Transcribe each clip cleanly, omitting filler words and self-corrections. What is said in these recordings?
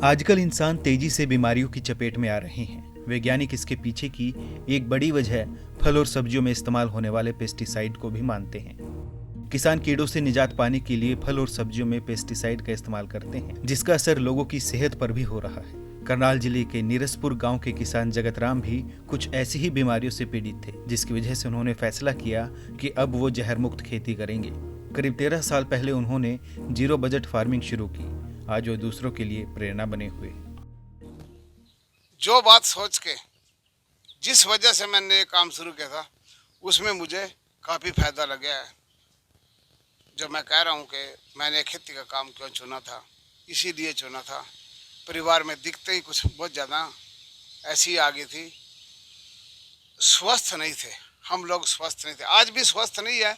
आजकल इंसान तेजी से बीमारियों की चपेट में आ रहे हैं। वैज्ञानिक इसके पीछे की एक बड़ी वजह फल और सब्जियों में इस्तेमाल होने वाले पेस्टिसाइड को भी मानते हैं। किसान कीड़ों से निजात पाने के लिए फल और सब्जियों में पेस्टिसाइड का इस्तेमाल करते हैं, जिसका असर लोगों की सेहत पर भी हो रहा है। करनाल जिले के नीरसपुर गांव के किसान जगतराम भी कुछ ऐसी ही बीमारियों से पीड़ित थे, जिसकी वजह से उन्होंने फैसला किया कि अब वो जहर मुक्त खेती करेंगे। करीब 13 साल पहले उन्होंने जीरो बजट फार्मिंग शुरू की। आज वो दूसरों के लिए प्रेरणा बने हुए। जो बात सोच के जिस वजह से मैंने ये काम शुरू किया था, उसमें मुझे काफ़ी फायदा लगा है। जो मैं कह रहा हूँ कि मैंने खेती का काम क्यों चुना था, इसीलिए चुना था। परिवार में दिखते ही कुछ बहुत ज़्यादा ऐसी आ गई थी, स्वस्थ नहीं थे हम लोग, स्वस्थ नहीं थे। आज भी स्वस्थ नहीं है,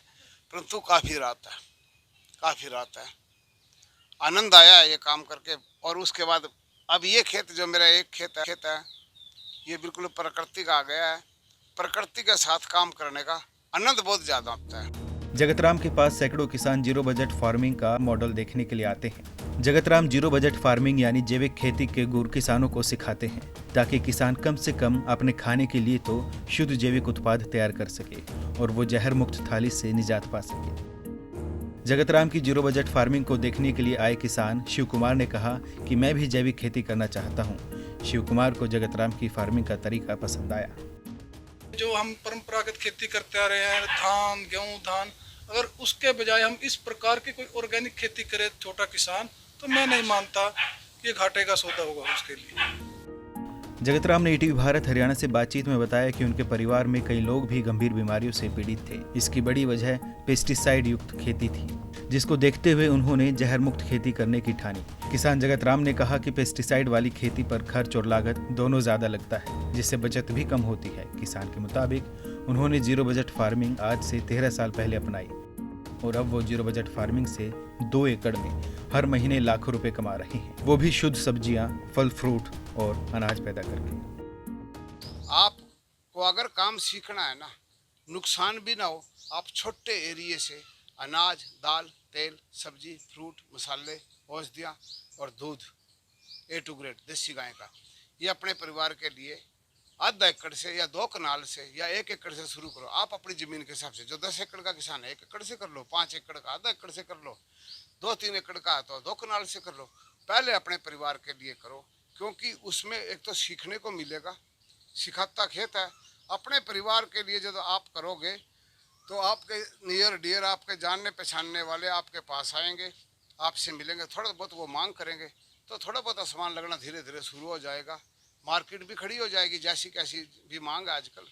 परंतु काफ़ी राहत है। आनंद आया है ये काम करके। और उसके बाद अब ये खेत जो मेरा एक खेत है, ये बिल्कुल प्रकृति का आ गया है। प्रकृति के साथ काम करने का आनंद बहुत ज़्यादा आता है। जगतराम के पास सैकड़ों किसान जीरो बजट फार्मिंग का मॉडल देखने के लिए आते हैं। जगतराम जीरो बजट फार्मिंग यानी जैविक खेती के गुर किसानों को सिखाते हैं, ताकि किसान कम से कम अपने खाने के लिए तो शुद्ध जैविक उत्पाद तैयार कर सके और वो जहर मुक्त थाली से निजात पा सके। जगतराम की जीरो बजट फार्मिंग को देखने के लिए आए किसान शिव कुमार ने कहा कि मैं भी जैविक खेती करना चाहता हूं। शिव कुमार को जगतराम की फार्मिंग का तरीका पसंद आया। जो हम परंपरागत खेती करते आ रहे हैं, धान गेहूं धान, अगर उसके बजाय हम इस प्रकार की कोई ऑर्गेनिक खेती करे छोटा किसान, तो मैं नहीं मानता कि घाटे का सौदा होगा उसके लिए। जगतराम ने ईटीवी भारत हरियाणा से बातचीत में बताया कि उनके परिवार में कई लोग भी गंभीर बीमारियों से पीड़ित थे। इसकी बड़ी वजह पेस्टिसाइड युक्त खेती थी, जिसको देखते हुए उन्होंने जहर मुक्त खेती करने की ठानी। किसान जगतराम ने कहा कि पेस्टिसाइड वाली खेती पर खर्च और लागत दोनों ज्यादा लगता है, जिससे बचत भी कम होती है। किसान के मुताबिक उन्होंने जीरो बजट फार्मिंग आज से 13 साल पहले अपनाई और अब वो जीरो बजट फार्मिंग से 2 एकड़ में हर महीने लाखों रुपए कमा रहे हैं, वो भी शुद्ध सब्जियां, फल फ्रूट और अनाज पैदा करके। आपको अगर काम सीखना है ना, नुकसान भी ना हो, आप छोटे एरिए से अनाज, दाल, तेल, सब्जी, फ्रूट, मसाले, औषधियाँ और दूध A to ग्रेड देसी गाय का, ये अपने परिवार के लिए आधा एकड़ से या 2 कनाल से या 1 एकड़ से शुरू करो। आप अपनी ज़मीन के हिसाब से, जो 10 एकड़ का किसान है 1 एकड़ से कर लो, 5 एकड़ का आधा एकड़ से कर लो, 2-3 एकड़ का तो 2 कनाल से कर लो। पहले अपने परिवार के लिए करो, क्योंकि उसमें एक तो सीखने को मिलेगा, सिखाता खेत है। अपने परिवार के लिए जब आप करोगे तो आपके नियर डियर, आपके जानने पहचानने वाले आपके पास आएंगे, आपसे मिलेंगे, थोड़ा बहुत वो मांग करेंगे, तो थोड़ा बहुत सामान लगना धीरे धीरे शुरू हो जाएगा। मार्केट भी खड़ी हो जाएगी, जैसी कैसी भी मांग है आजकल।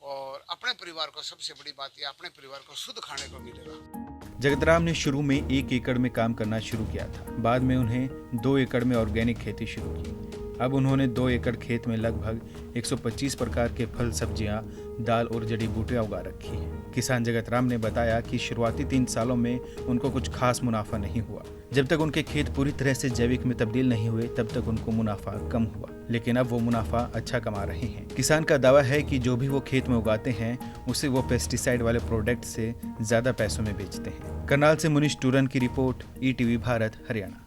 और अपने परिवार को सबसे बड़ी बात यह, अपने परिवार को शुद्ध खाने को मिलेगा। जगतराम ने शुरू में 1 एकड़ में काम करना शुरू किया था। बाद में उन्हें 2 एकड़ में ऑर्गेनिक खेती शुरू की। अब उन्होंने 2 एकड़ खेत में लगभग 125 प्रकार के फल, सब्जियां, दाल और जड़ी बूटियां उगा रखी हैं। किसान जगतराम ने बताया कि शुरुआती 3 सालों में उनको कुछ खास मुनाफा नहीं हुआ। जब तक उनके खेत पूरी तरह से जैविक में तब्दील नहीं हुए, तब तक उनको मुनाफा कम हुआ, लेकिन अब वो मुनाफा अच्छा कमा रहे हैं। किसान का दावा है कि जो भी वो खेत में उगाते हैं, उसे वो पेस्टिसाइड वाले प्रोडक्ट से ज्यादा पैसों में बेचते हैं। करनाल से मुनीश टूरन की रिपोर्ट, ईटीवी भारत हरियाणा।